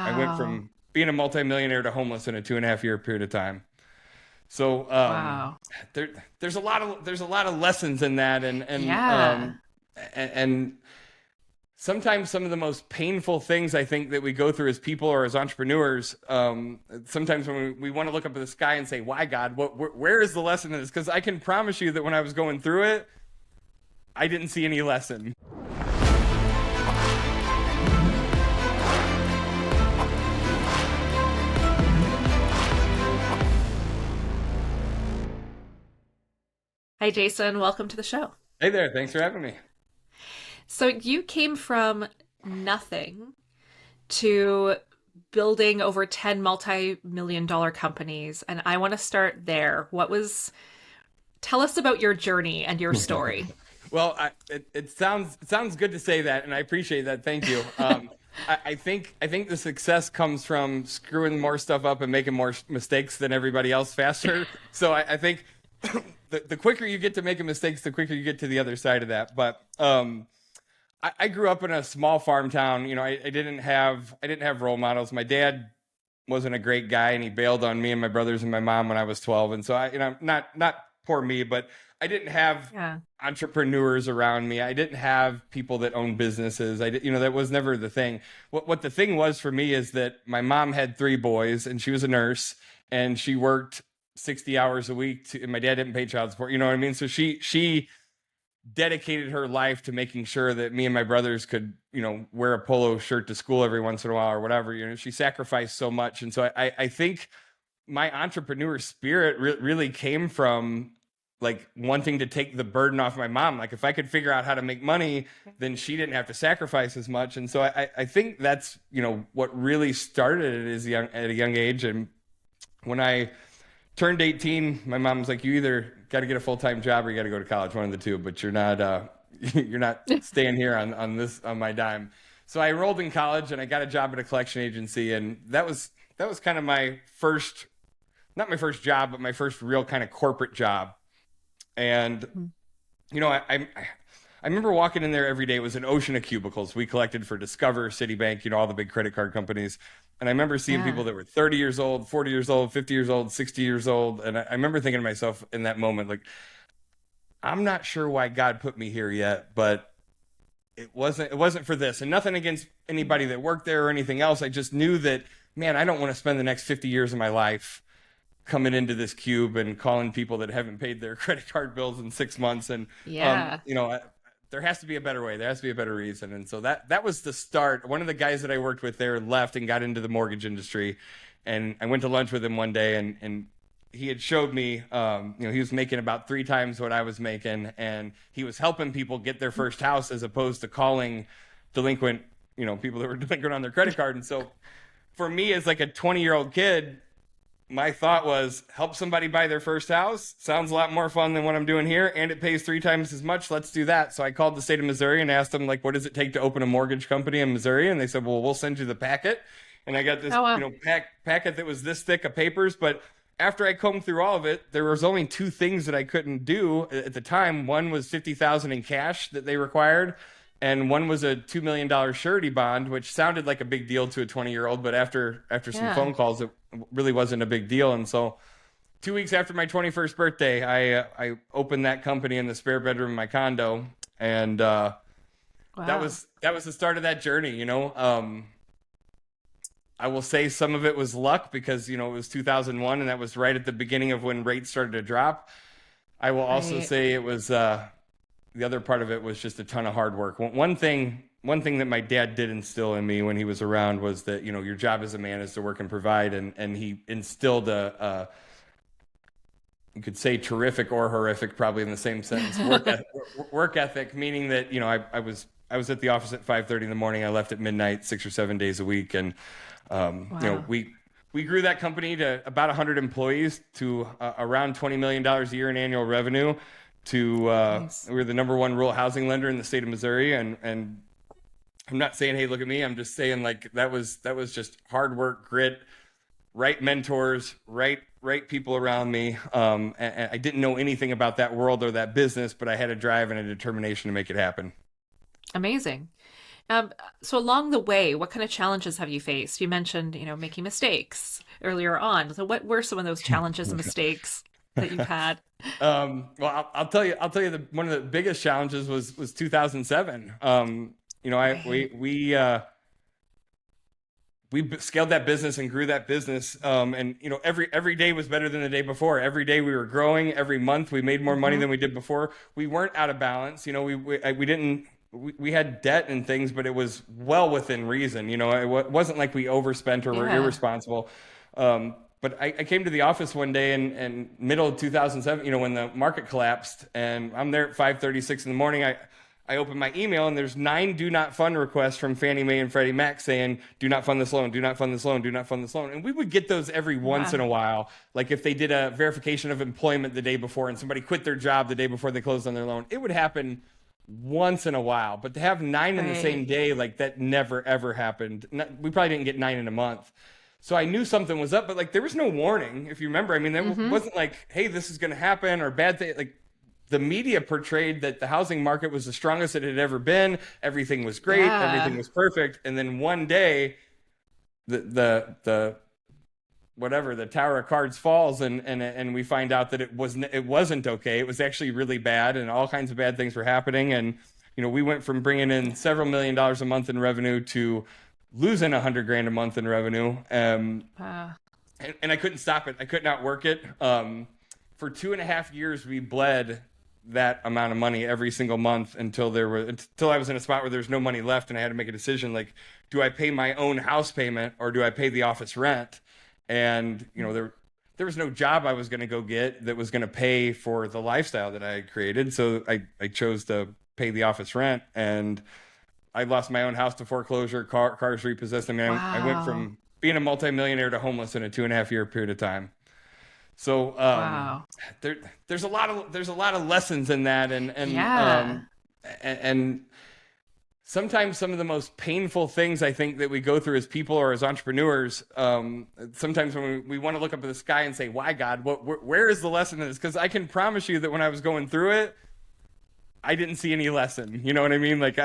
I went Wow. from being a multimillionaire to homeless in a 2.5 year period of time. So Wow. there, there's a lot of lessons in that, Yeah. and sometimes some of the most painful things I think that we go through as people or as entrepreneurs. Sometimes when we want to look up at the sky and say, "Why God? Where is the lesson in this?" Because I can promise you that when I was going through it, I didn't see any lesson. Hi, Jason. Welcome to the show. Hey there, thanks for having me. So you came from nothing to building over 10 multi-million dollar companies, and I want to start there. Tell us about your journey and your story. Well, it sounds good to say that, and I appreciate that. Thank you. I think the success comes from screwing more stuff up and making more mistakes than everybody else faster. So I think the quicker you get to making mistakes, the quicker you get to the other side of that. But I grew up in a small farm town. You know, I didn't have role models. My dad wasn't a great guy, and he bailed on me and my brothers and my mom when I was 12. And so not poor me, but I didn't have Yeah. entrepreneurs around me. I didn't have people that owned businesses. That was never the thing. What the thing was for me is that my mom had three boys, and she was a nurse, and she worked 60 hours a week and my dad didn't pay child support. You know what I mean? So she dedicated her life to making sure that me and my brothers could, wear a polo shirt to school every once in a while or whatever. She sacrificed so much. And so I think my entrepreneur spirit really came from like wanting to take the burden off my mom. Like if I could figure out how to make money, then she didn't have to sacrifice as much. And so I think that's, what really started it at a young age. And when I turned 18, my mom was like, you either got to get a full-time job or you got to go to college, one of the two, but you're not staying here on my dime. So I enrolled in college and I got a job at a collection agency. And that was kind of my first, not my first job, but my first real kind of corporate job. And, you know, I remember walking in there every day. It was an ocean of cubicles. We collected for Discover, Citibank, all the big credit card companies. And I remember seeing Yeah. people that were 30 years old, 40 years old, 50 years old, 60 years old. And I remember thinking to myself in that moment, like, I'm not sure why God put me here yet, but it wasn't for this. And nothing against anybody that worked there or anything else. I just knew that, man, I don't want to spend the next 50 years of my life coming into this cube and calling people that haven't paid their credit card bills in 6 months. And, Yeah. there has to be a better way. There has to be a better reason. And so that was the start. One of the guys that I worked with there left and got into the mortgage industry. And I went to lunch with him one day and he had showed me, he was making about three times what I was making. And he was helping people get their first house as opposed to calling delinquent, people that were delinquent on their credit card. And so for me as like a 20-year-old kid, my thought was help somebody buy their first house. Sounds a lot more fun than what I'm doing here, and it pays three times as much. Let's do that. So I called the state of Missouri and asked them, like, what does it take to open a mortgage company in Missouri? And they said, well, we'll send you the packet. And I got this, Oh, wow. packet that was this thick of papers. But after I combed through all of it, there was only two things that I couldn't do at the time. One was 50,000 in cash that they required, and one was a $2 million surety bond, which sounded like a big deal to a 20-year-old, but after some Yeah. phone calls, it really wasn't a big deal. And so 2 weeks after my 21st birthday, I opened that company in the spare bedroom of my condo, and Wow. that was the start of that journey. I will say some of it was luck because it was 2001, and that was right at the beginning of when rates started to drop. I will also Right. say it was the other part of it was just a ton of hard work. One thing that my dad did instill in me when he was around was that your job as a man is to work and provide, and he instilled a you could say terrific or horrific, probably in the same sentence, work ethic, meaning that I was at the office at 5:30 in the morning. I left at midnight, 6 or 7 days a week, and Wow. we grew that company to about 100 employees to around $20 million a year in annual revenue. To Nice. we're the number one rural housing lender in the state of Missouri, and I'm not saying, hey, look at me. I'm just saying like that was just hard work, grit, right mentors, right people around me. And I didn't know anything about that world or that business, but I had a drive and a determination to make it happen. Amazing. Um, so along the way, what kind of challenges have you faced? You mentioned, making mistakes earlier on. So what were some of those challenges and mistakes that you've had? Well, I'll tell you one of the biggest challenges was 2007. Right. We scaled that business and grew that business. And every day was better than the day before. Every day we were growing. Every month we made more money Hmm. than we did before. We weren't out of balance. We didn't. We had debt and things, but it was well within reason. It wasn't like we overspent or were Yeah. irresponsible. But I came to the office one day in middle of 2007, when the market collapsed, and I'm there at 5:36 in the morning. I open my email and there's 9 do not fund requests from Fannie Mae and Freddie Mac saying, do not fund this loan, do not fund this loan, do not fund this loan. And we would get those every once in Wow. a while. Like if they did a verification of employment the day before and somebody quit their job the day before they closed on their loan, it would happen once in a while. But to have 9 in the same Right. day, like that never ever happened. We probably didn't get 9 in a month. So I knew something was up, but like there was no warning, if you remember. I mean, there Hmm. wasn't like, hey, this is going to happen or bad thing. Like the media portrayed that the housing market was the strongest it had ever been. Everything was great. Everything Yeah. was perfect. And then one day, the whatever the Tower of Cards falls, and we find out that it wasn't okay. It was actually really bad, and all kinds of bad things were happening. And we went from bringing in several $1 million a month in revenue to losing 100 grand a month in revenue. Wow. And I couldn't stop it. I could not work it. For 2.5 years, we bled that amount of money every single month until I was in a spot where there's no money left, and I had to make a decision like, do I pay my own house payment or do I pay the office rent? And there was no job I was going to go get that was going to pay for the lifestyle that I had created. So I chose to pay the office rent, and I lost my own house to foreclosure, cars repossessed. I mean, I went Wow. from being a multimillionaire to homeless in a 2.5 year period of time. So Wow. there, there's a lot of lessons in that, Yeah. and sometimes some of the most painful things I think that we go through as people or as entrepreneurs. Sometimes when we want to look up at the sky and say, "Why God? Where is the lesson in this?" Because I can promise you that when I was going through it, I didn't see any lesson. You know what I mean? Like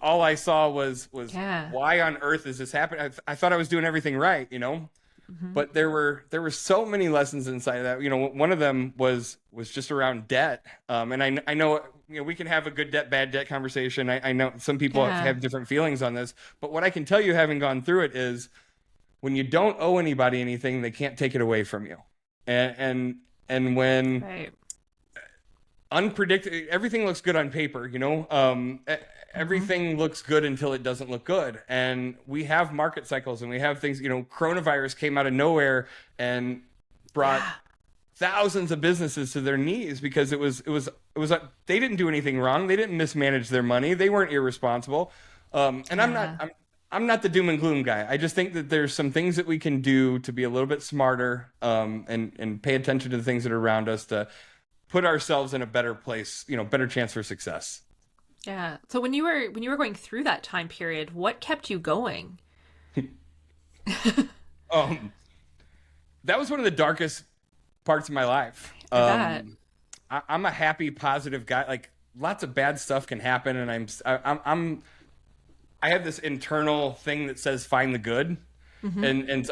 all I saw was Yeah. why on earth is this happening? I thought I was doing everything right, Hmm. but there were so many lessons inside of that. One of them was just around debt. And I know we can have a good debt bad debt conversation. I know some people Yeah. have different feelings on this, but what I can tell you, having gone through it, is when you don't owe anybody anything, they can't take it away from you. And when Right. unpredictable, everything looks good on paper, Hmm. everything looks good until it doesn't look good. And we have market cycles, and we have things, coronavirus came out of nowhere and brought Yeah. thousands of businesses to their knees because they didn't do anything wrong. They didn't mismanage their money. They weren't irresponsible. And Yeah. I'm not the doom and gloom guy. I just think that there's some things that we can do to be a little bit smarter, and pay attention to the things that are around us to put ourselves in a better place, better chance for success. Yeah. So when you were going through that time period, what kept you going? Um, that was one of the darkest parts of my life. I bet. I'm a happy, positive guy. Like lots of bad stuff can happen, and I have this internal thing that says find the good, Hmm. and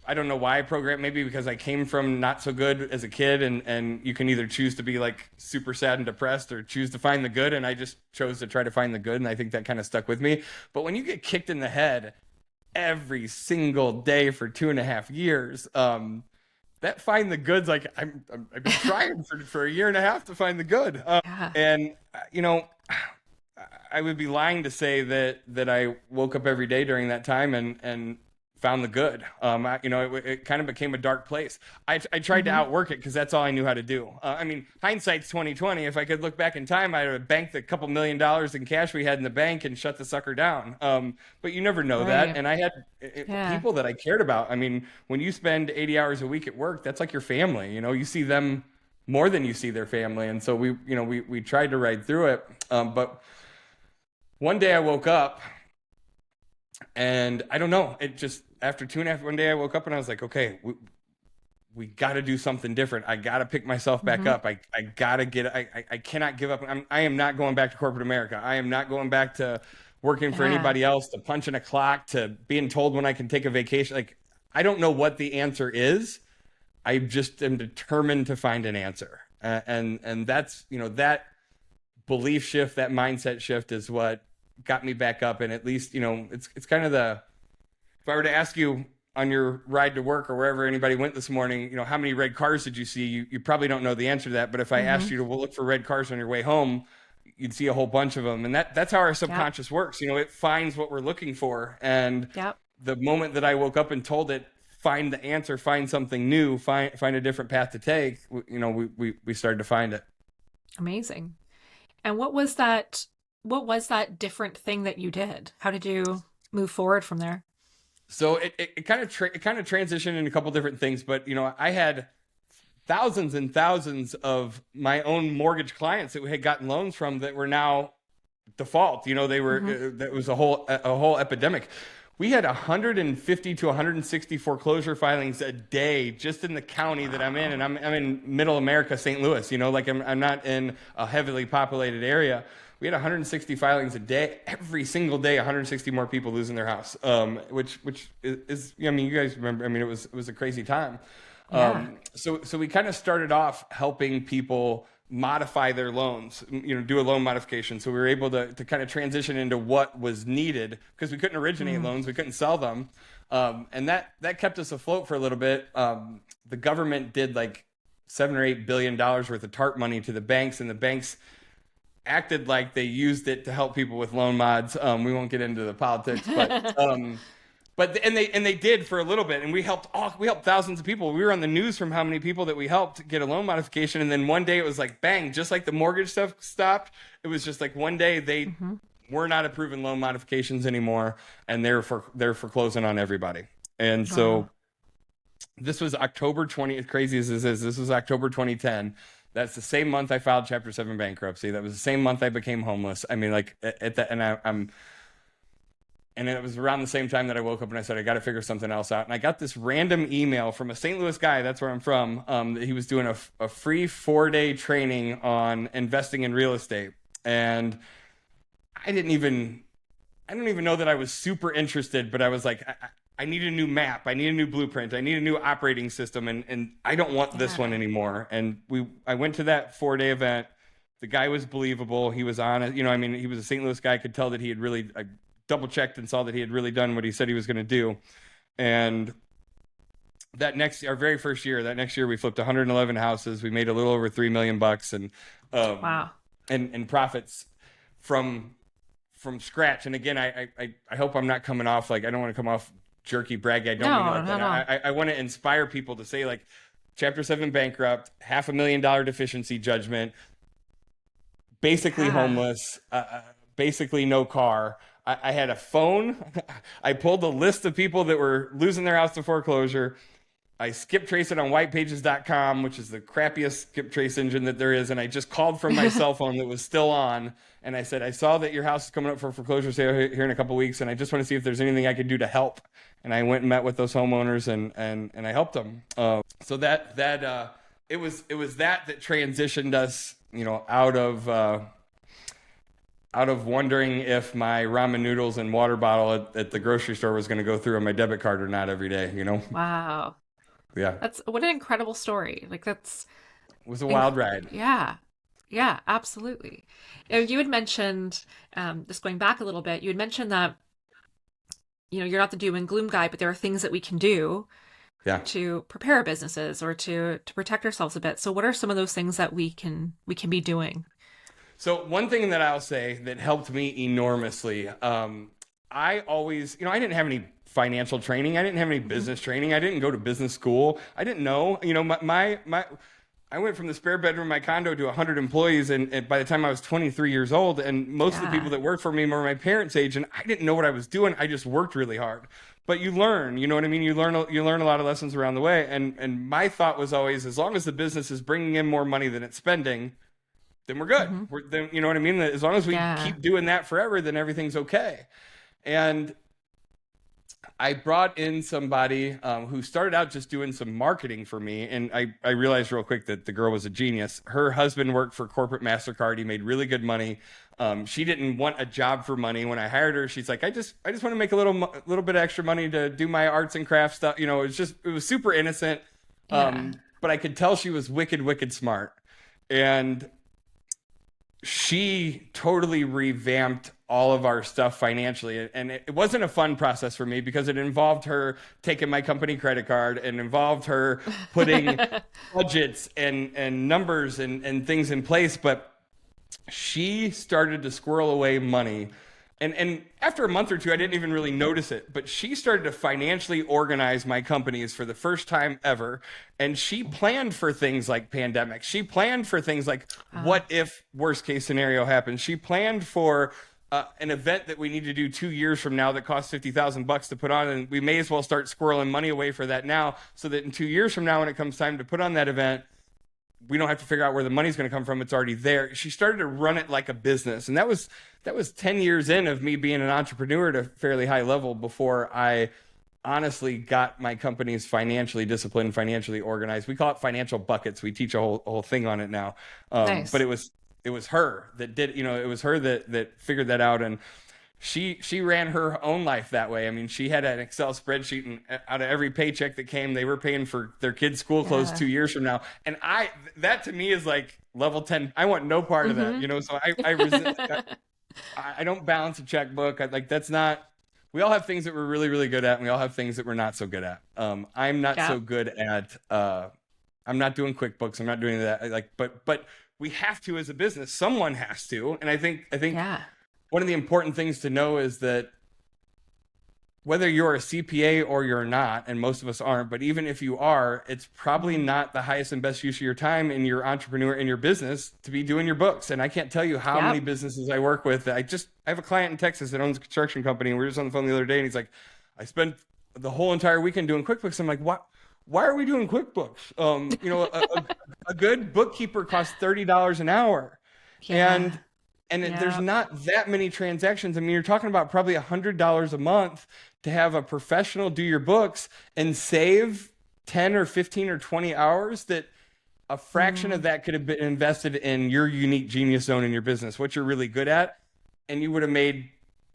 I don't know why I program. Maybe because I came from not so good as a kid, and you can either choose to be like super sad and depressed or choose to find the good. And I just chose to try to find the good, and I think that kind of stuck with me. But when you get kicked in the head every single day for 2.5 years, that find the goods, like I've been trying for a year and a half to find the good. Yeah. And I would be lying to say that I woke up every day during that time and found the good. It kind of became a dark place. I tried to Hmm. outwork it because that's all I knew how to do. I mean, hindsight's 2020. If I could look back in time, I'd have banked a couple $1 million in cash we had in the bank and shut the sucker down. But you never know that. Right. And I had Yeah. people that I cared about. I mean, when you spend 80 hours a week at work, that's like your family. You see them more than you see their family. And so we tried to ride through it. But one day I woke up and I don't know, it just after 2.5, one day I woke up and I was like, okay, we got to do something different. I got to pick myself back Hmm. up. I got to get, I cannot give up. I am not going back to corporate America. I am not going back to working for Yeah. anybody else to punching a clock to being told when I can take a vacation. Like, I don't know what the answer is. I just am determined to find an answer. And that's, that belief shift, that mindset shift is what got me back up. And at least, it's kind of if I were to ask you on your ride to work or wherever anybody went this morning, how many red cars did you see? You probably don't know the answer to that. But if I asked you to look for red cars on your way home, you'd see a whole bunch of them. And that's how our subconscious works. It finds what we're looking for. And the moment that I woke up and told it, find the answer, find something new, find a different path to take, we started to find it. Amazing. And what was that different thing that you did? How did you move forward from there? So it kind of transitioned in a couple different things, but I had thousands and thousands of my own mortgage clients that we had gotten loans from that were now default. They were that was a whole epidemic. We had 150 to 160 foreclosure filings a day just in the county that I'm in, and I'm in Middle America, St. Louis. I'm not in a heavily populated area. We had 160 filings a day, every single day. 160 more people losing their house, which is you guys remember. It was a crazy time. So we kind of started off helping people modify their loans, do a loan modification. So we were able to kind of transition into what was needed because we couldn't originate loans, we couldn't sell them, and that kept us afloat for a little bit. The government did like $7 or $8 billion worth of TARP money to the banks, and the banks acted like they used it to help people with loan mods. We won't get into the politics, but they did for a little bit, and we helped thousands of people. We were on the news from how many people that we helped get a loan modification, and then one day it was like bang, just like the mortgage stuff stopped. It was just like one day they were not approving loan modifications anymore, and they're foreclosing on everybody. And so this was October 20. As crazy as this was October 2010. That's the same month I filed Chapter 7 bankruptcy. That was the same month I became homeless. And it was around the same time that I woke up and I said, I got to figure something else out. And I got this random email from a St. Louis guy, that's where I'm from, that he was doing a free 4-day training on investing in real estate. And I don't even know that I was super interested, but I was like, I need a new map. I need a new blueprint. I need a new operating system. And I don't want this one anymore. And I went to that 4-day event. The guy was believable. He was honest. He was a St. Louis guy. I could tell that he had really double checked and saw that he had really done what he said he was going to do. And our very first year, we flipped 111 houses. We made a little over $3 million and profits from scratch. And again, I hope I'm not coming off like, I don't want to come off jerky braggy. I don't mean like that. No. I want to inspire people to say like Chapter 7 bankrupt, $500,000 deficiency judgment, basically homeless, basically no car. I had a phone. I pulled a list of people that were losing their house to foreclosure. I skip traced it on whitepages.com, which is the crappiest skip trace engine that there is. And I just called from my cell phone that was still on. And I said, I saw that your house is coming up for foreclosure sale here in a couple of weeks. And I just want to see if there's anything I could do to help. And I went and met with those homeowners and I helped them. So it was that transitioned us, out of wondering if my ramen noodles and water bottle at the grocery store was going to go through on my debit card or not every day, Wow. Yeah. That's what an incredible story. Like it was a wild ride. Yeah. Yeah, absolutely. You had mentioned, just going back a little bit, you had mentioned that, you're not the doom and gloom guy, but there are things that we can do to prepare our businesses or to protect ourselves a bit. So what are some of those things that we can be doing? So one thing that I'll say that helped me enormously, I always, I didn't have any financial training. I didn't have any business training. I didn't go to business school. I didn't know, I went from the spare bedroom in my condo to 100 employees. And by the time I was 23 years old, and most of the people that worked for me were my parents' age, and I didn't know what I was doing. I just worked really hard. But you learn, you know what I mean? You learn a lot of lessons around the way. And my thought was always, as long as the business is bringing in more money than it's spending, then we're good. Then, you know what I mean? As long as we keep doing that forever, then everything's okay. And I brought in somebody who started out just doing some marketing for me. And I realized real quick that the girl was a genius. Her husband worked for corporate MasterCard. He made really good money. She didn't want a job for money. When I hired her, she's like, I just want to make a little bit of extra money to do my arts and crafts stuff. You know, it was super innocent. Yeah. But I could tell she was wicked smart. And she totally revamped all of our stuff financially. And it wasn't a fun process for me because it involved her taking my company credit card and involved her putting budgets and numbers and things in place. But she started to squirrel away money. And after a month or two, I didn't even really notice it, but she started to financially organize my companies for the first time ever. And she planned for things like pandemics. She planned for things like what if worst case scenario happens. She planned for an event that we need to do 2 years from now that costs $50,000 to put on. And we may as well start squirreling money away for that now so that in 2 years from now, when it comes time to put on that event, we don't have to figure out where the money's going to come from. It's already there. She started to run it like a business. And that was 10 years in of me being an entrepreneur at a fairly high level before I honestly got my companies financially disciplined, financially organized. We call it financial buckets. We teach a whole thing on it now. Nice. But it was her that did, it was her that figured that out. And she ran her own life that way. I mean, she had an Excel spreadsheet, and out of every paycheck that came, they were paying for their kids' school clothes 2 years from now. And that to me is like level 10. I want no part of that, so I resist. I don't balance a checkbook. That's not, we all have things that we're really, really good at, and we all have things that we're not so good at. I'm not so good at, I'm not doing QuickBooks. I'm not doing that. But we have to as a business. Someone has to. And I think one of the important things to know is that whether you're a CPA or you're not, and most of us aren't, but even if you are, it's probably not the highest and best use of your time in your entrepreneur, in your business, to be doing your books. And I can't tell you how many businesses I work with. I have a client in Texas that owns a construction company, and we were just on the phone the other day, and he's like, I spent the whole entire weekend doing QuickBooks. I'm like, what? Why are we doing QuickBooks? A good bookkeeper costs $30 an hour. And there's not that many transactions. I mean, you're talking about probably $100 a month to have a professional do your books and save 10 or 15 or 20 hours that a fraction of that could have been invested in your unique genius zone in your business, what you're really good at. And you would have made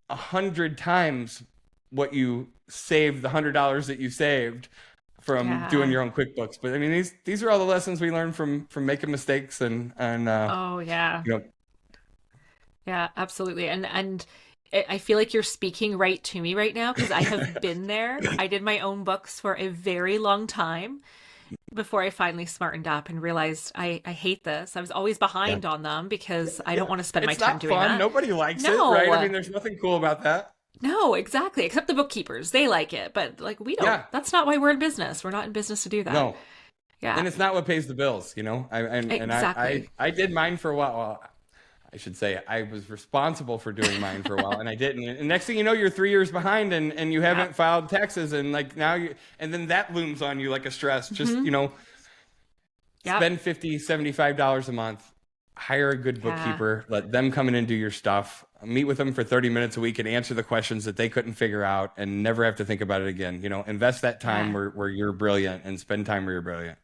100 times what you saved, the $100 that you saved from doing your own QuickBooks. But I mean, these are all the lessons we learn from making mistakes and Yeah, absolutely. And I feel like you're speaking right to me right now because I have been there. I did my own books for a very long time before I finally smartened up and realized I hate this. I was always behind on them because I don't want to spend my time doing that. It's not fun. Nobody likes it, right? I mean, there's nothing cool about that. No, exactly. Except the bookkeepers. They like it. But we don't. That's not why we're in business. We're not in business to do that. No. Yeah. And it's not what pays the bills, Exactly. I did mine for a while. Well, I should say I was responsible for doing mine for a while, and I didn't. And next thing you know, you're 3 years behind, and you haven't filed taxes, and and then that looms on you like a stress. Just spend $50, $75 a month, hire a good bookkeeper, let them come in and do your stuff, meet with them for 30 minutes a week and answer the questions that they couldn't figure out, and never have to think about it again. Invest that time where you're brilliant, and spend time where you're brilliant.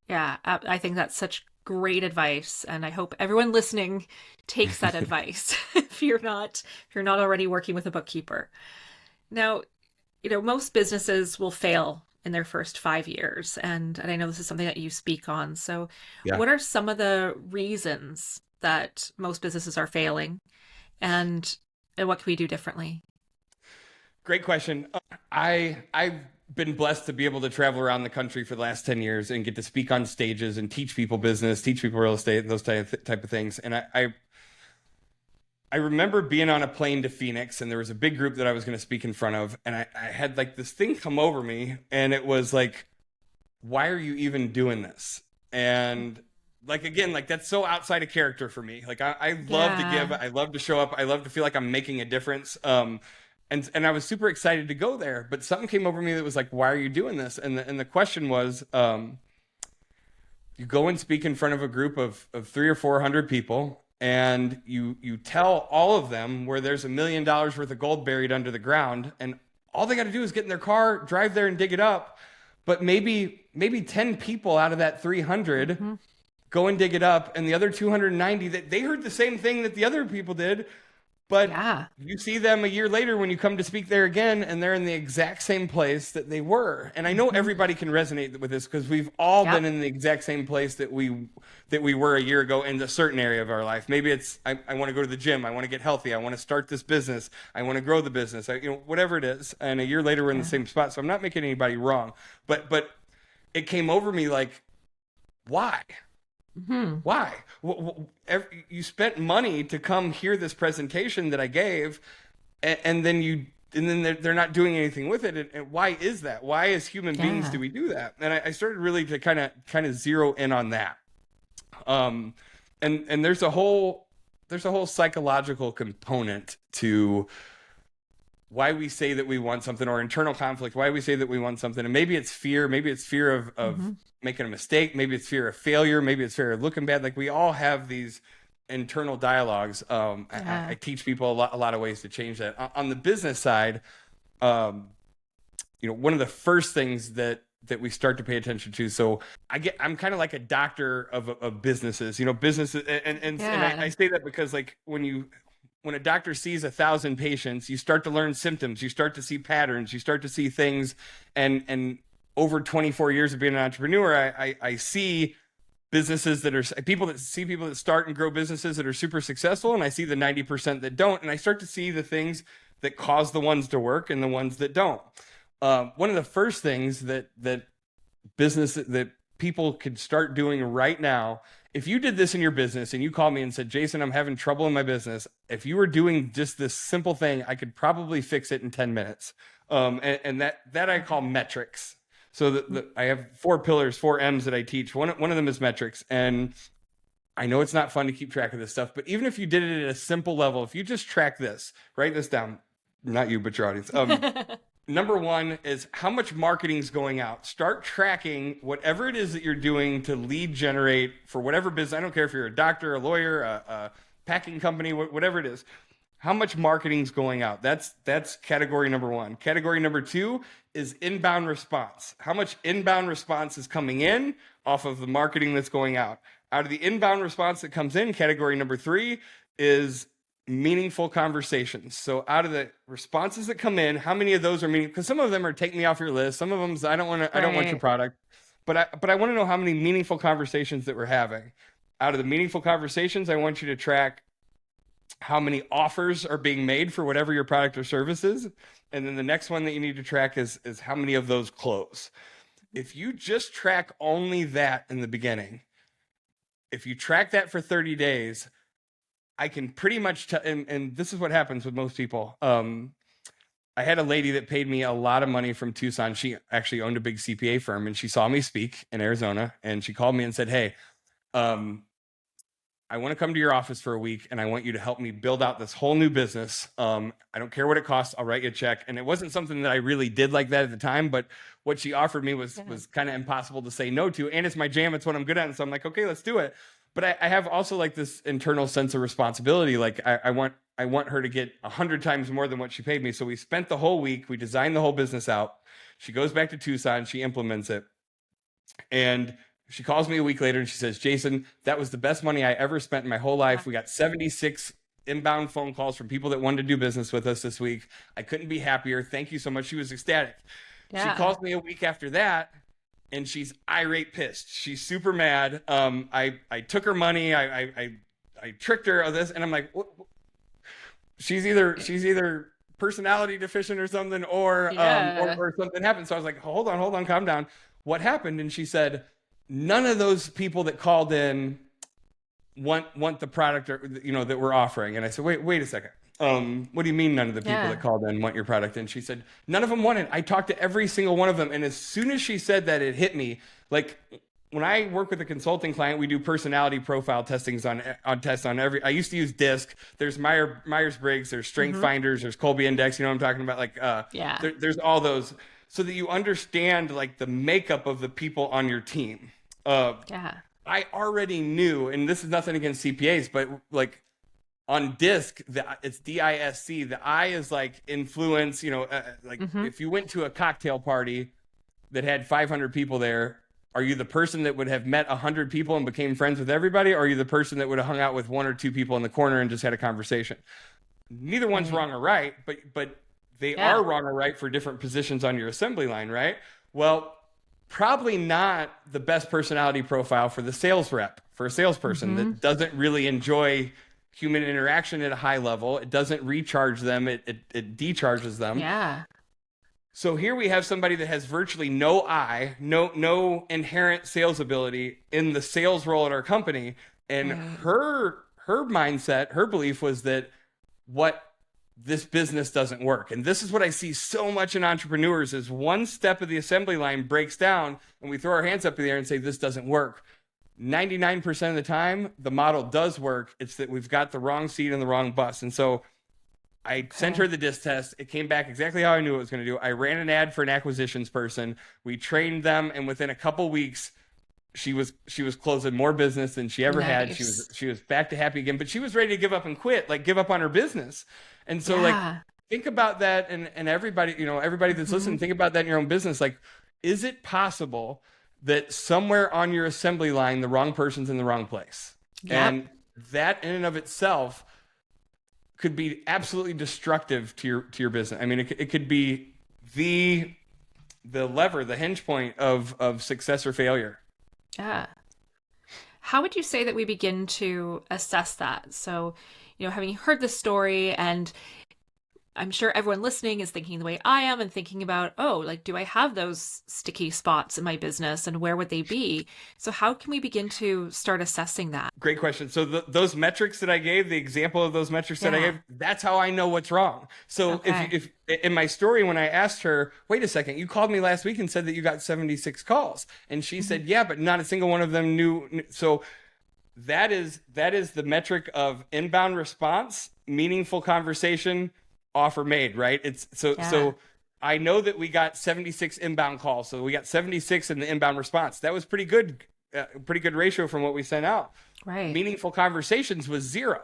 Yeah, I think that's such great advice, and I hope everyone listening takes that advice if you're not already working with a bookkeeper. Now, most businesses will fail in their first 5 years, and I know this is something that you speak on. So what are some of the reasons that most businesses are failing, and what can we do differently? Great question. I've been blessed to be able to travel around the country for the last 10 years and get to speak on stages and teach people business, teach people real estate, those type of things. And I remember being on a plane to Phoenix, and there was a big group that I was going to speak in front of. And I had this thing come over me, and it was like, why are you even doing this? And again, that's so outside of character for me. I love to give, I love to show up. I love to feel like I'm making a difference. And I was super excited to go there, but something came over me that was like, why are you doing this? And the question was, you go and speak in front of a group of 300 or 400 people, and you tell all of them where there's $1 million worth of gold buried under the ground, and all they got to do is get in their car, drive there, and dig it up. But maybe 10 people out of that 300 go and dig it up. And the other 290, that they heard the same thing that the other people did, but Yeah. you see them a year later when you come to speak there again, and they're in the exact same place that they were. And I know everybody can resonate with this because we've all been in the exact same place that we were a year ago in a certain area of our life. Maybe it's I want to go to the gym, I want to get healthy, I want to start this business, I want to grow the business, whatever it is. And a year later we're in the same spot. So I'm not making anybody wrong, but it came over me like, why? Why? You spent money to come hear this presentation that I gave, and then they're not doing anything with it. And why is that? Why, as human beings, do we do that? And I started really to kind of zero in on that. And there's a whole psychological component to why we say that we want something, or internal conflict, why we say that we want something. And maybe it's fear of making a mistake. Maybe it's fear of failure. Maybe it's fear of looking bad. Like, we all have these internal dialogues. I teach people a lot of ways to change that. On the business side, one of the first things that we start to pay attention to. So I'm kind of like a doctor of businesses, businesses. And I say that because, like, when a doctor sees 1,000 patients, you start to learn symptoms, you start to see patterns, you start to see things. And over 24 years of being an entrepreneur, I see businesses that are people that start and grow businesses that are super successful. And I see the 90% that don't. And I start to see the things that cause the ones to work and the ones that don't. One of the first things that people could start doing right now, if you did this in your business and you called me and said, Jason, I'm having trouble in my business. If you were doing just this simple thing, I could probably fix it in 10 minutes. And that I call metrics. So I have 4 pillars, 4 M's that I teach. One of them is metrics. And I know it's not fun to keep track of this stuff, but even if you did it at a simple level, if you just track this, write this down, not you, but your audience. Number 1 is how much marketing is going out. Start tracking whatever it is that you're doing to lead generate for whatever business. I don't care if you're a doctor, a lawyer, a packing company, whatever it is. How much marketing is going out? That's category number 1. Category number 2 is inbound response. How much inbound response is coming in off of the marketing that's going out? Out of the inbound response that comes in, category number 3 is meaningful conversations. So out of the responses that come in, how many of those are meaningful? Because some of them are take me off your list. Some of them is I don't want your product, but I want to know how many meaningful conversations that we're having. Out of the meaningful conversations, I want you to track how many offers are being made for whatever your product or service is. And then the next one that you need to track is how many of those close. If you just track only that in the beginning, if you track that for 30 days, I can pretty much tell, and this is what happens with most people. I had a lady that paid me a lot of money from Tucson. She actually owned a big CPA firm, and she saw me speak in Arizona, and she called me and said, hey, I want to come to your office for a week, and I want you to help me build out this whole new business. I don't care what it costs. I'll write you a check. And it wasn't something that I really did like that at the time, but what she offered me was kind of impossible to say no to. And it's my jam. It's what I'm good at. And so I'm like, okay, let's do it. But I have also like this internal sense of responsibility. Like I want her to get 100 times more than what she paid me. So we spent the whole week. We designed the whole business out. She goes back to Tucson. She implements it. And she calls me a week later and she says, Jason, that was the best money I ever spent in my whole life. We got 76 inbound phone calls from people that wanted to do business with us this week. I couldn't be happier. Thank you so much. She was ecstatic. Yeah. She calls me a week after that and she's irate pissed. She's super mad. I took her money. I tricked her of this. And I'm like, what? She's either personality deficient or something, or something happened. So I was like, hold on, calm down. What happened? And she said, none of those people that called in want the product or, that we're offering. And I said, wait a second. What do you mean none of the people that called in want your product? And she said, none of them want it. I talked to every single one of them. And as soon as she said that, it hit me. Like when I work with a consulting client, we do personality profile testings on tests on every, I used to use DISC. There's Myers-Briggs, there's Strength Finders, there's Colby Index. You know what I'm talking about? Like, there's all those, so that you understand like the makeup of the people on your team. I already knew, and this is nothing against CPAs, but like on DISC, it's DISC. The I is like influence, if you went to a cocktail party that had 500 people there, Are you the person that would have met 100 people and became friends with everybody? Or are you the person that would have hung out with one or two people in the corner and just had a conversation? Neither one's Right. wrong or right, but they are Yeah. wrong or right for different positions on your assembly line, right? Well, probably not the best personality profile for the sales rep, for a salesperson Hmm. that doesn't really enjoy human interaction at a high level. It doesn't recharge them, it decharges them. Yeah. So here we have somebody that has virtually no inherent sales ability in the sales role at our company, and Right. her mindset, her belief was that what this business doesn't work. And this is what I see so much in entrepreneurs is one step of the assembly line breaks down and we throw our hands up in the air and say this doesn't work. 99% of the time the model does work. It's that we've got the wrong seat and the wrong bus. And so I sent her the disc test. It came back exactly how I knew it was going to do. I ran an ad for an acquisitions person. We trained them, and within a couple weeks, she was closing more business than she ever had. Nice. She was back to happy again, but she was ready to give up and quit, like give up on her business. And so, like, Yeah. think about that, and everybody, everybody that's Hmm. listening, think about that in your own business. Like, is it possible that somewhere on your assembly line, the wrong person's in the wrong place, Yep. and that in and of itself could be absolutely destructive to your business. I mean, it could be the lever, the hinge point of success or failure. Yeah. How would you say that we begin to assess that? So, having heard the story, and I'm sure everyone listening is thinking the way I am and thinking about, oh, like, do I have those sticky spots in my business and where would they be? So, how can we begin to start assessing that? Great question. So those metrics that I gave, the example of those metrics that I Yeah. gave, that's how I know what's wrong. So Okay. if in my story, when I asked her, wait a second, you called me last week and said that you got 76 calls. And she Hmm. said, yeah, but not a single one of them knew. So that is the metric of inbound response, meaningful conversation, offer made, right? It's Yeah. so I know that we got 76 inbound calls. So we got 76 in the inbound response. That was pretty good ratio from what we sent out. Right. Meaningful conversations was zero.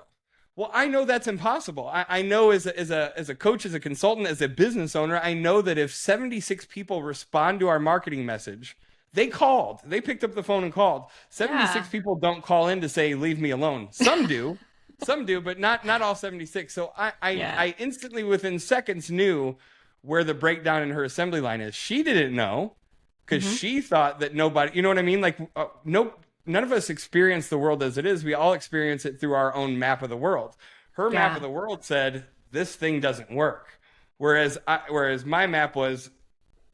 Well, I know that's impossible. I know as a coach, as a consultant, as a business owner, I know that if 76 people respond to our marketing message, they picked up the phone and called. 76 Yeah. people don't call in to say, leave me alone. Some do, but not all 76. So Yeah. I instantly within seconds knew where the breakdown in her assembly line is. She didn't know because Hmm. she thought that nobody, you know what I mean? Like, no, none of us experience the world as it is. We all experience it through our own map of the world. Her map of Yeah. the world said, this thing doesn't work. Whereas my map was,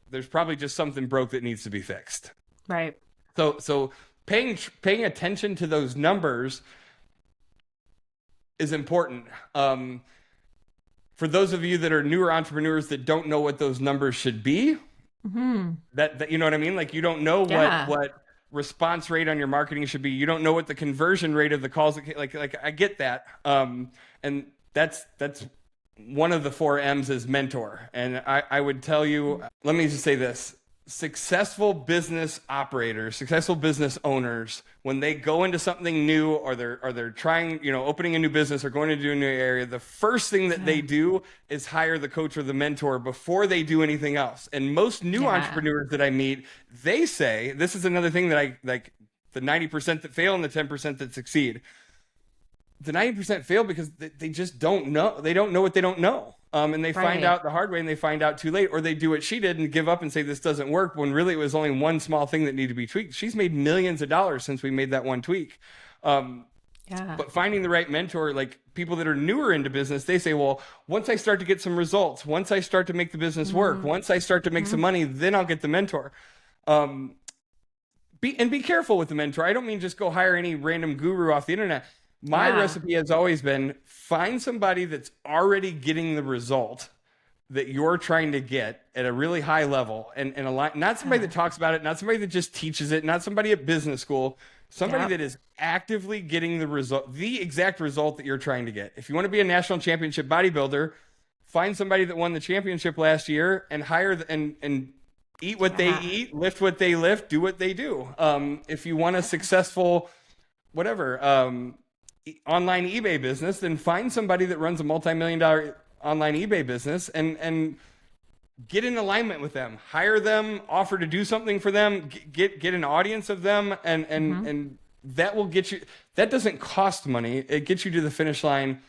there's probably just something broke that needs to be fixed. Right. So paying attention to those numbers is important. For those of you that are newer entrepreneurs that don't know what those numbers should be, Hmm. that you know what I mean? Like you don't know Yeah. what response rate on your marketing should be. You don't know what the conversion rate of the calls, like I get that. And that's one of the four M's is mentor. And I would tell you, let me just say this. Successful business operators, successful business owners, when they go into something new or they're trying, opening a new business or going into a new area, the first thing that they do is hire the coach or the mentor before they do anything else. And most new Yeah. entrepreneurs that I meet, they say, this is another thing that I like, the 90% that fail and the 10% that succeed. The 90% fail because they just don't know. They don't know what they don't know. And they find Right. out the hard way and they find out too late, or they do what she did and give up and say this doesn't work when really it was only one small thing that needed to be tweaked. She's made millions of dollars since we made that one tweak. Yeah. But finding the right mentor, like people that are newer into business, they say, well, once I start to get some results, once I start to make the business work, Hmm. once I start to make some money, then I'll get the mentor. Um, be careful with the mentor. I don't mean just go hire any random guru off the internet. My Yeah. recipe has always been find somebody that's already getting the result that you're trying to get at a really high level and a lot, not somebody that talks about it, not somebody that just teaches it, not somebody at business school, somebody Yep. that is actively getting the result, the exact result that you're trying to get. If you want to be a national championship bodybuilder, find somebody that won the championship last year and hire and eat what they Yeah. eat, lift what they lift, do what they do. If you want a successful, whatever, online eBay business, then find somebody that runs a multi-million-dollar online eBay business and get in alignment with them, hire them, offer to do something for them, get an audience of them, and that will get you. That doesn't cost money. It gets you to the finish line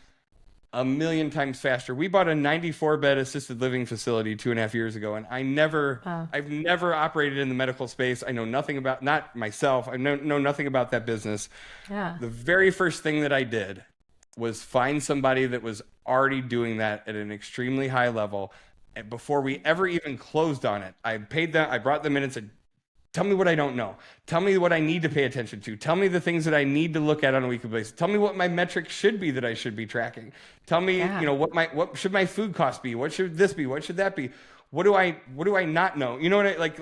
a million times faster. We bought a 94 bed assisted living facility 2.5 years ago, and I've never operated in the medical space. I know nothing about, not myself. I know nothing about that business. Yeah. The very first thing that I did was find somebody that was already doing that at an extremely high level. And before we ever even closed on it, I paid them, I brought them in and said, tell me what I don't know. Tell me what I need to pay attention to. Tell me the things that I need to look at on a weekly basis. Tell me what my metrics should be that I should be tracking. Tell me, what should my food cost be? What should this be? What should that be? What do I not know? You know what I like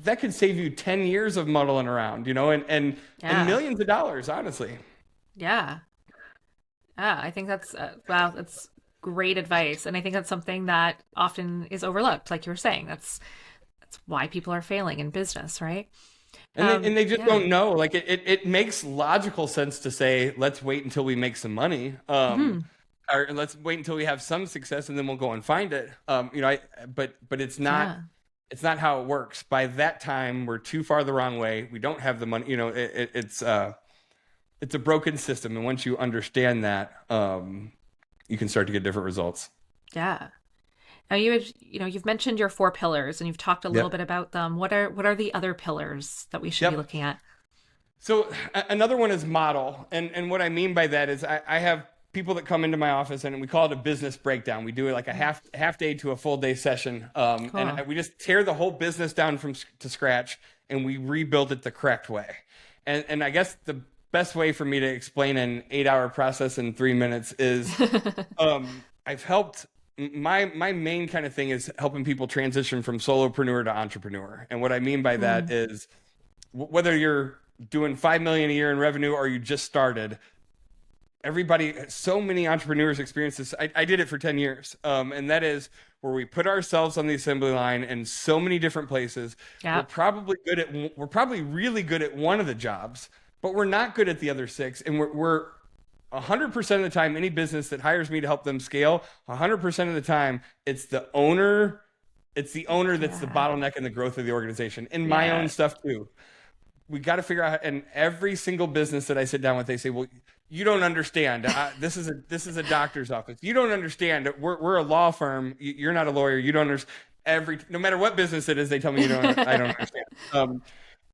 that could save you 10 years of muddling around, and millions of dollars, honestly. Yeah. Yeah, I think that's wow, that's great advice, and I think that's something that often is overlooked. Like you were saying, that's why people are failing in business, right? And they just don't know. Like it makes logical sense to say, let's wait until we make some money, or let's wait until we have some success, and then we'll go and find it. But it's not. It's not how it works. By that time, we're too far the wrong way. We don't have the money. It's a broken system, and once you understand that, you can start to get different results. Yeah. Now you've mentioned your 4 pillars, and you've talked a little bit about them. What are the other pillars that we should be looking at? So another one is model, and what I mean by that is I have people that come into my office, and we call it a business breakdown. We do it like a half day to a full day session, Cool. and we just tear the whole business down to scratch, and we rebuild it the correct way. And I guess the best way for me to explain an 8-hour process in 3 minutes is I've helped. My main kind of thing is helping people transition from solopreneur to entrepreneur. And what I mean by that is whether you're doing 5 million a year in revenue or you just started, so many entrepreneurs experience this. I did it for 10 years. And that is where we put ourselves on the assembly line in so many different places. Yeah. We're probably really good at one of the jobs, but we're not good at the other 6. And we're 100% of the time, any business that hires me to help them scale, 100% of the time, it's the owner. It's the owner that's the bottleneck in the growth of the organization. In my own stuff too. We got to figure out, and every single business that I sit down with, they say, well, you don't understand. This is a doctor's office. You don't understand. We're a law firm. You're not a lawyer. You don't understand. No matter what business it is, they tell me I don't understand.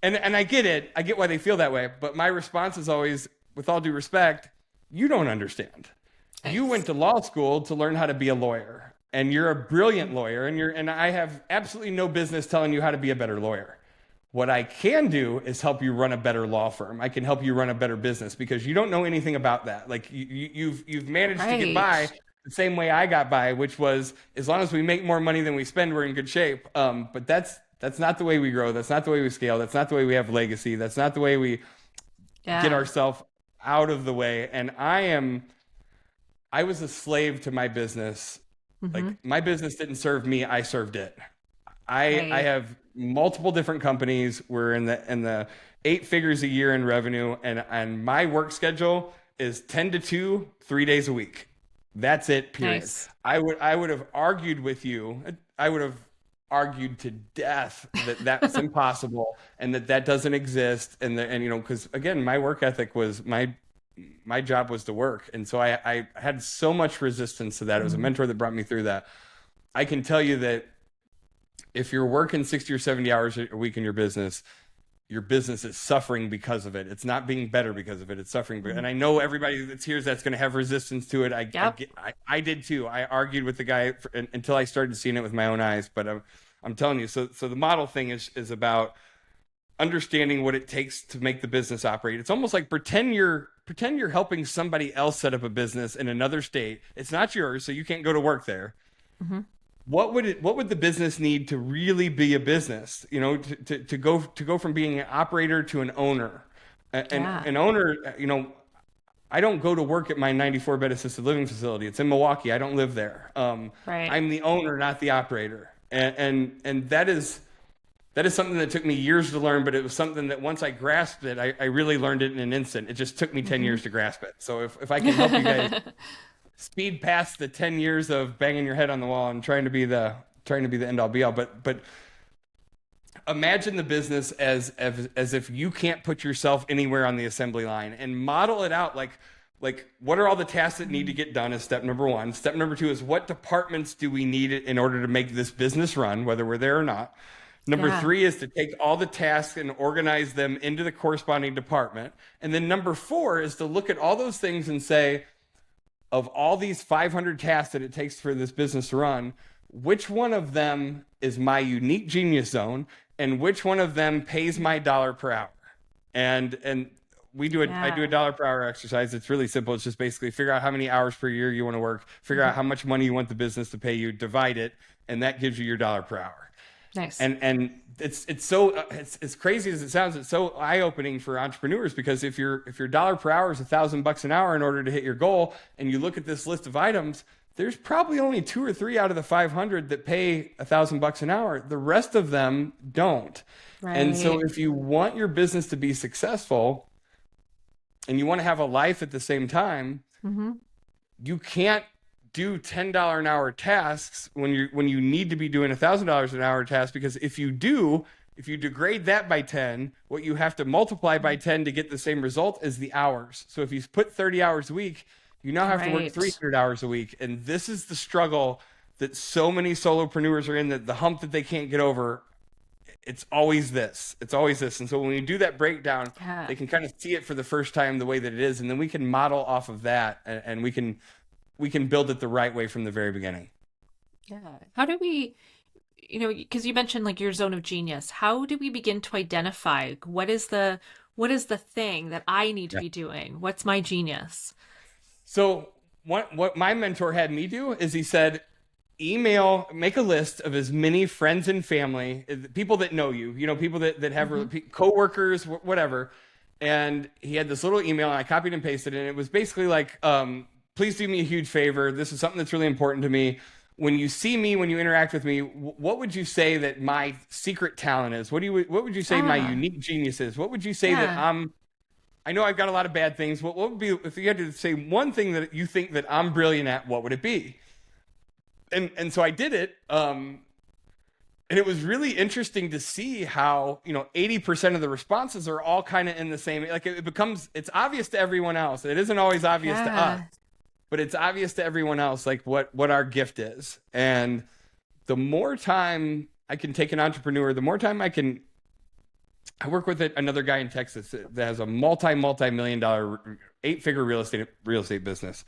And I get it. I get why they feel that way. But my response is always, with all due respect, you don't understand. Thanks. You went to law school to learn how to be a lawyer, and you're a brilliant lawyer, and I have absolutely no business telling you how to be a better lawyer. What I can do is help you run a better law firm. I can help you run a better business because you don't know anything about that. Like you've managed to get by the same way I got by, which was as long as we make more money than we spend, we're in good shape. But that's not the way we grow. That's not the way we scale. That's not the way we have legacy. That's not the way we get ourselves out of the way. And I was a slave to my business. Like my business didn't serve me. I served it. I have multiple different companies. We're in the 8 figures a year in revenue. And my work schedule is 10 to 2, 3 days a week. That's it, period. Nice. I would have argued with you. I would have argued to death that that's impossible and that doesn't exist. And because again, my work ethic was my job was to work. And so I had so much resistance to that. It was a mentor that brought me through that. I can tell you that if you're working 60 or 70 hours a week in your business is suffering because of it. It's not being better because of it. It's suffering. And I know everybody that's here that's going to have resistance to it. I did too. I argued with the guy until I started seeing it with my own eyes. But I'm telling you, so the model thing is about understanding what it takes to make the business operate. It's almost like pretend you're helping somebody else set up a business in another state. It's not yours, so you can't go to work there. Mm-hmm. What would the business need to really be a business? To go from being an operator to an owner. An owner, I don't go to work at my 94 bed assisted living facility. It's in Milwaukee. I don't live there. Right. I'm the owner, not the operator. And that is something that took me years to learn, but it was something that once I grasped it, I really learned it in an instant. It just took me 10 years to grasp it. So if I can help you guys speed past the 10 years of banging your head on the wall and trying to be the trying to be the end all be all, but imagine the business as if you can't put yourself anywhere on the assembly line, and model it out like what are all the tasks that need to get done is step number one. Step number two is what departments do we need in order to make this business run, whether we're there or not. Number three is to take all the tasks and organize them into the corresponding department. And then number four is to look at all those things and say, of all these 500 tasks that it takes for this business to run, which one of them is my unique genius zone, and which one of them pays my dollar per hour? And I do a dollar per hour exercise. It's really simple. It's just basically figure out how many hours per year you want to work, figure out how much money you want the business to pay you, divide it, and that gives you your dollar per hour. Nice. And it's as crazy as it sounds, it's so eye-opening for entrepreneurs, because if your dollar per hour is $1,000 an hour in order to hit your goal, and you look at this list of items, there's probably only 2 or 3 out of the 500 that pay $1,000 an hour. The rest of them don't. Right. And so if you want your business to be successful and you want to have a life at the same time, you can't do $10 an hour tasks when you need to be doing $1,000 an hour tasks, because if you degrade that by 10, what you have to multiply by 10 to get the same result is the hours. So if you put 30 hours a week, you now have to work 300 hours a week. And this is the struggle that so many solopreneurs are in, that the hump that they can't get over. It's always this. And so when we do that breakdown, they can kind of see it for the first time the way that it is. And then we can model off of that, and we can build it the right way from the very beginning. Yeah. How do we, because you mentioned like your zone of genius, how do we begin to identify what is the thing that I need to be doing? What's my genius? So what my mentor had me do is he said, make a list of as many friends and family, people that know you, people that have coworkers, whatever. And he had this little email, and I copied and pasted it. And it was basically like, please do me a huge favor. This is something that's really important to me. When you see me, when you interact with me, what would you say that my secret talent is? What would you say my unique genius is? What would you say that I know I've got a lot of bad things. What would be, if you had to say one thing that you think that I'm brilliant at, what would it be? And so I did it. And it was really interesting to see how, 80% of the responses are all kind of in the same, like it's obvious to everyone else. It isn't always obvious to us, but it's obvious to everyone else, like what our gift is. And the more time I can take an entrepreneur, the more time I work with another guy in Texas that has a multi-million-dollar, 8-figure real estate business.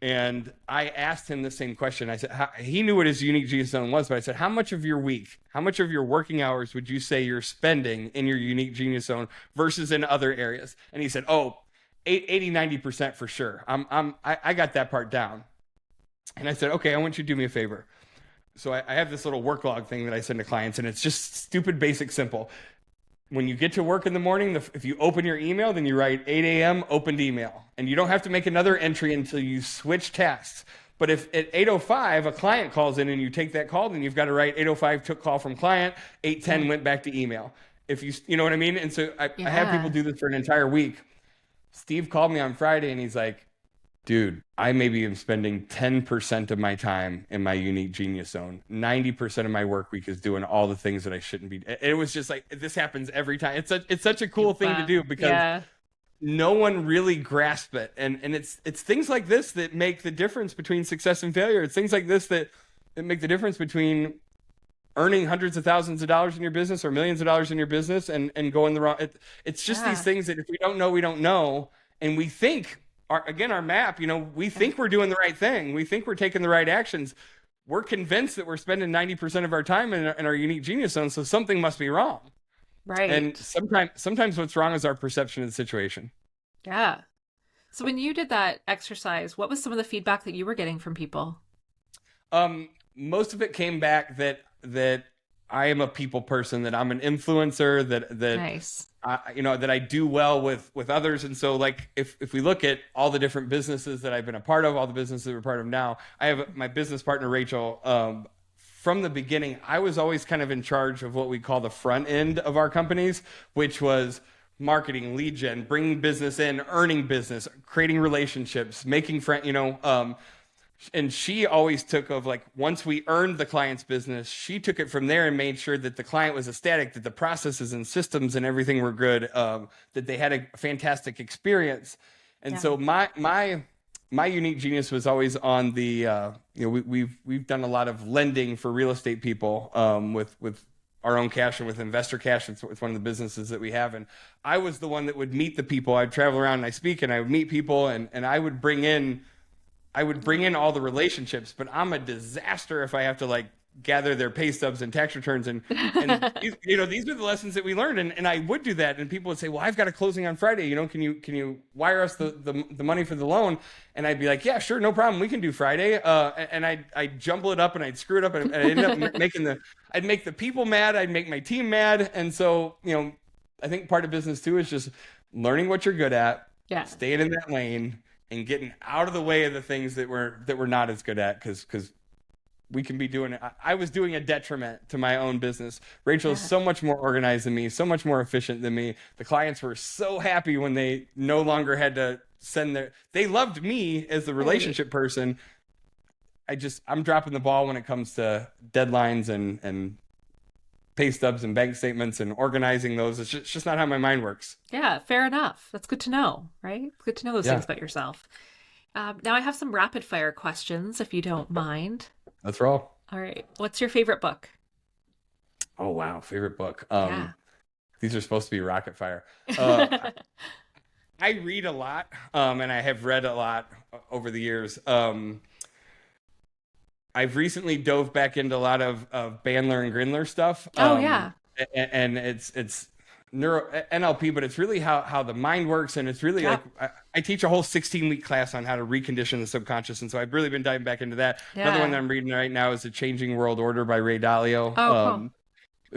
And I asked him the same question. I said, he knew what his unique genius zone was, but I said, how much of your week, how much of your working hours would you say you're spending in your unique genius zone versus in other areas? And he said, 80-90% for sure. I got that part down. And I said, okay, I want you to do me a favor. So I have this little work log thing that I send to clients, and it's just stupid, basic, simple. When you get to work in the morning, if you open your email, then you write 8 a.m. opened email. And you don't have to make another entry until you switch tasks. But if at 8:05 a client calls in and you take that call, then you've got to write 8:05 took call from client, 8:10 went back to email. If you know what I mean? And so I have people do this for an entire week. Steve called me on Friday and he's like, dude, I maybe am spending 10% of my time in my unique genius zone. 90% of my work week is doing all the things that I shouldn't be. It was just like, this happens every time. It's such a cool thing to do, because no one really grasps it. And it's things like this that make the difference between success and failure. It's things like this that make the difference between earning hundreds of thousands of dollars in your business or millions of dollars in your business and going the wrong. It's just these things that if we don't know, we don't know. And we think, our map, we think we're doing the right thing. We think we're taking the right actions. We're convinced that we're spending 90% of our time in our unique genius zone, so something must be wrong. Right. And sometimes what's wrong is our perception of the situation. Yeah. So when you did that exercise, what was some of the feedback that you were getting from people? Most of it came back that I am a people person, that I'm an influencer, that nice. That I do well with others. And so like, if we look at all the different businesses that I've been a part of, all the businesses that we're part of now, I have my business partner, Rachel. From the beginning, I was always kind of in charge of what we call the front end of our companies, which was marketing, lead gen, bringing business in, earning business, creating relationships, making friends, And she always took of like, once we earned the client's business, she took it from there and made sure that the client was ecstatic, that the processes and systems and everything were good, that they had a fantastic experience. And Yeah. so my unique genius was always on the we've done a lot of lending for real estate people, with our own cash and with investor cash. It's one of the businesses that we have. And I was the one that would meet the people. I'd travel around and I speak and I would meet people, and I would bring in all the relationships, but I'm a disaster if I have to like gather their pay stubs and tax returns. And these are the lessons that we learned. And I would do that. And people would say, well, I've got a closing on Friday. Can you wire us the money for the loan? And I'd be like, yeah, sure. No problem. We can do Friday. And I'd jumble it up and I'd screw it up, and I'd end up I'd make the people mad. I'd make my team mad. And so, I think part of business too is just learning what you're good at, Yeah. staying in that lane, and getting out of the way of the things that we're not as good at, because we can be doing it. I was doing a detriment to my own business. Rachel is so much more organized than me, so much more efficient than me. The clients were so happy when they no longer had to they loved me as the relationship person. I'm dropping the ball when it comes to deadlines and pay stubs and bank statements and organizing those. It's just not how my mind works. Yeah, fair enough. That's good to know, right? It's good to know those things about yourself. Now I have some rapid fire questions, if you don't mind. Let's roll. All right. What's your favorite book? Oh, wow. Favorite book. Yeah. These are supposed to be rocket fire. I read a lot, and I have read a lot over the years. I've recently dove back into a lot of Bandler and Grindler stuff. Oh, yeah. And it's neuro NLP, but it's really how the mind works. And it's really like, I teach a whole 16-week class on how to recondition the subconscious. And so I've really been diving back into that. Yeah. Another one that I'm reading right now is The Changing World Order by Ray Dalio. Oh, cool.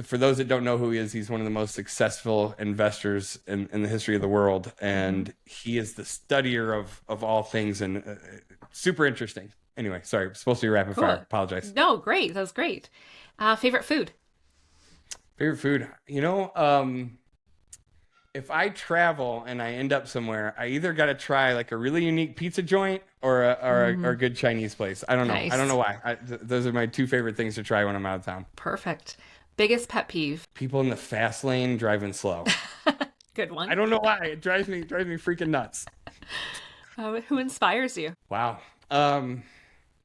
For those that don't know who he is, he's one of the most successful investors in the history of the world. And he is the studier of all things, and super interesting. Anyway, sorry, it's supposed to be rapid fire. Apologize. No, great. That was great. Favorite food? Favorite food? If I travel and I end up somewhere, I either got to try like a really unique pizza joint or a good Chinese place. I don't know. Nice. I don't know why. Those are my two favorite things to try when I'm out of town. Perfect. Biggest pet peeve? People in the fast lane driving slow. Good one. I don't know why. It drives me freaking nuts. Who inspires you? Wow.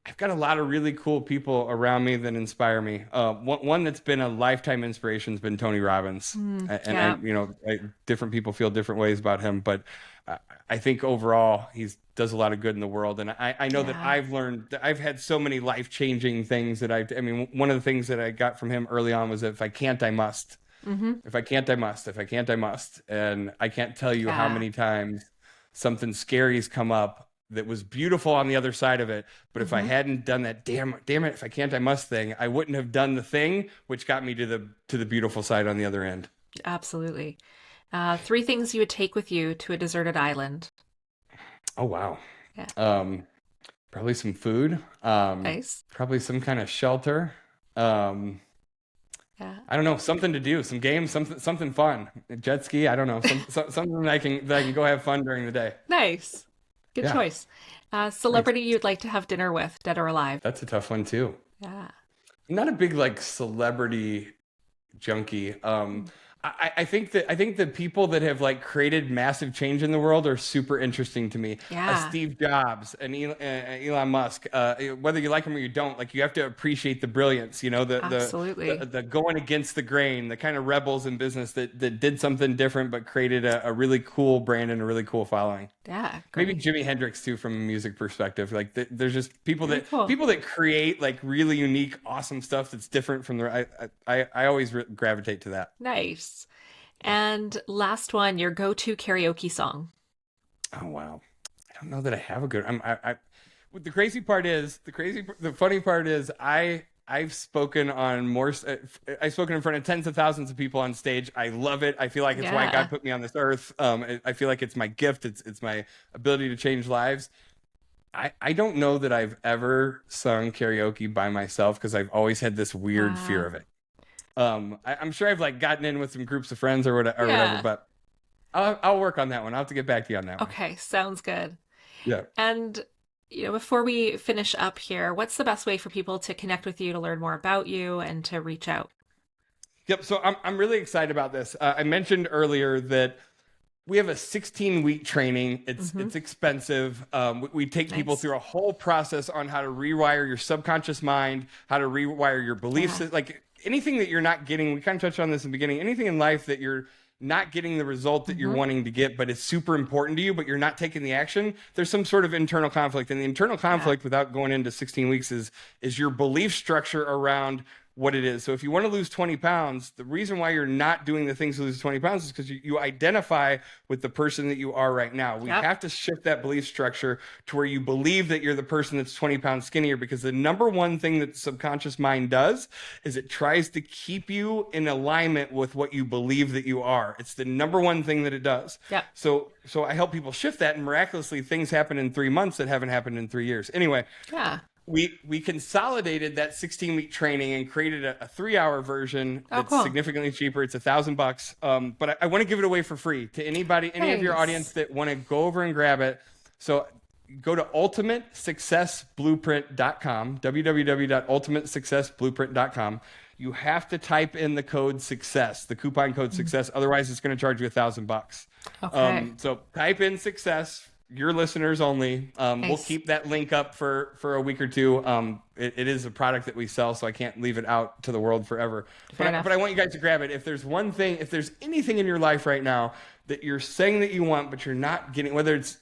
I've got a lot of really cool people around me that inspire me. One that's been a lifetime inspiration has been Tony Robbins. Different people feel different ways about him, but I think overall he does a lot of good in the world. And I know that I've had so many life-changing things that one of the things that I got from him early on was that if I can't, I must. If I can't, I must. If I can't, I must. And I can't tell you how many times something scary's come up that was beautiful on the other side of it. But if I hadn't done that, damn it, if I can't, I must thing, I wouldn't have done the thing, which got me to the beautiful side on the other end. Absolutely. 3 things you would take with you to a deserted island. Oh, wow. Yeah. Probably some food. Nice. Probably some kind of shelter. I don't know, something to do, some games, something fun. A jet ski, I don't know, something that I can go have fun during the day. Nice. Good choice. Celebrity you'd like to have dinner with, dead or alive? That's a tough one too. Yeah. I'm not a big like celebrity junkie. I think the people that have like created massive change in the world are super interesting to me. Yeah. Steve Jobs and Elon Musk. Whether you like him or you don't, like you have to appreciate the brilliance. Absolutely. The going against the grain, the kind of rebels in business that did something different but created a really cool brand and a really cool following. Yeah. Great. Maybe Jimi Hendrix too, from a music perspective. Like there's just people Very people that create like really unique, awesome stuff that's different from the. I always gravitate to that. Nice. And last one, your go-to karaoke song. Oh wow, I don't know that I have a good. The funny part is I've spoken on more. I've spoken in front of tens of thousands of people on stage. I love it. I feel like it's why God put me on this earth. I feel like it's my gift. It's my ability to change lives. I don't know that I've ever sung karaoke by myself because I've always had this weird fear of it. I'm sure I've like gotten in with some groups of friends or whatever, but I'll work on that one. I'll have to get back to you on that one. Okay, sounds good. Yeah. And before we finish up here, what's the best way for people to connect with you, to learn more about you, and to reach out? Yep. So I'm really excited about this. I mentioned earlier that we have a 16-week training. It's expensive. We take people Nice. through a whole process on how to rewire your subconscious mind, how to rewire your beliefs. Yeah. Like anything that you're not getting, we kind of touched on this in the beginning. Anything in life that you're not getting the result that you're wanting to get, but it's super important to you, but you're not taking the action, there's some sort of internal conflict. And the internal conflict, without going into 16 weeks, is your belief structure around what it is. So if you want to lose 20 pounds, the reason why you're not doing the things to lose 20 pounds is because you identify with the person that you are right now. We have to shift that belief structure to where you believe that you're the person that's 20 pounds skinnier, because the number one thing that the subconscious mind does is it tries to keep you in alignment with what you believe that you are. It's the number one thing that it does. Yep. So I help people shift that, and miraculously things happen in 3 months that haven't happened in 3 years. Anyway, Yeah. we consolidated that 16-week training and created a 3-hour version that's cool. significantly cheaper. It's $1,000, but I want to give it away for free to anybody, any of your Thanks. audience that want to go over and grab it. So go to ultimatesuccessblueprint.com, www.ultimatesuccessblueprint.com. You have to type in the code success, the coupon code success. Otherwise, it's going to charge you $1,000. Okay. So type in success. Your listeners only. We'll Nice. keep that link up for a week or two. It is a product that we sell, so I can't leave it out to the world forever. Fair enough. But I want you guys to grab it. If there's one thing, if there's anything in your life right now that you're saying that you want, but you're not getting, whether it's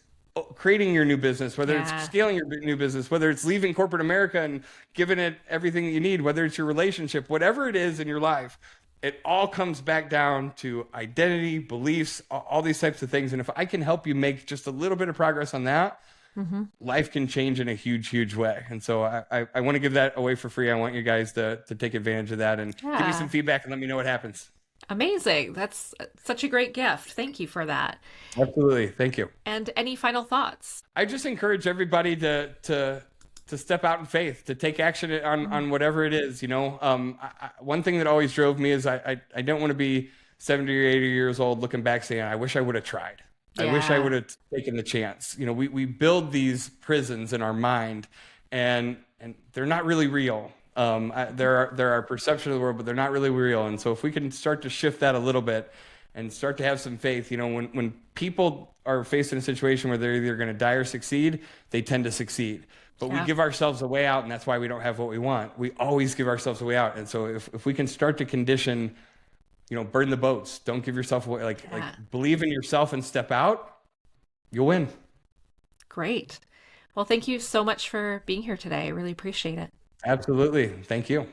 creating your new business, whether it's scaling your new business, whether it's leaving corporate America and giving it everything that you need, whether it's your relationship, whatever it is in your life, it all comes back down to identity, beliefs, all these types of things. And if I can help you make just a little bit of progress on that, life can change in a huge, huge way. And so I want to give that away for free. I want you guys to take advantage of that and give me some feedback and let me know what happens. Amazing. That's such a great gift. Thank you for that. Absolutely. Thank you. And any final thoughts? I just encourage everybody to step out in faith, to take action on whatever it is. One thing that always drove me is I don't want to be 70 or 80 years old looking back saying, I wish I would have tried. I wish I would have taken the chance. We build these prisons in our mind, and they're not really real. They're our perception of the world, but they're not really real. And so if we can start to shift that a little bit and start to have some faith, when people are faced in a situation where they're either going to die or succeed, they tend to succeed. But we give ourselves a way out, and that's why we don't have what we want. We always give ourselves a way out. And so if we can start to condition, burn the boats, don't give yourself away, like believe in yourself and step out, you'll win. Great. Well, thank you so much for being here today. I really appreciate it. Absolutely. Thank you.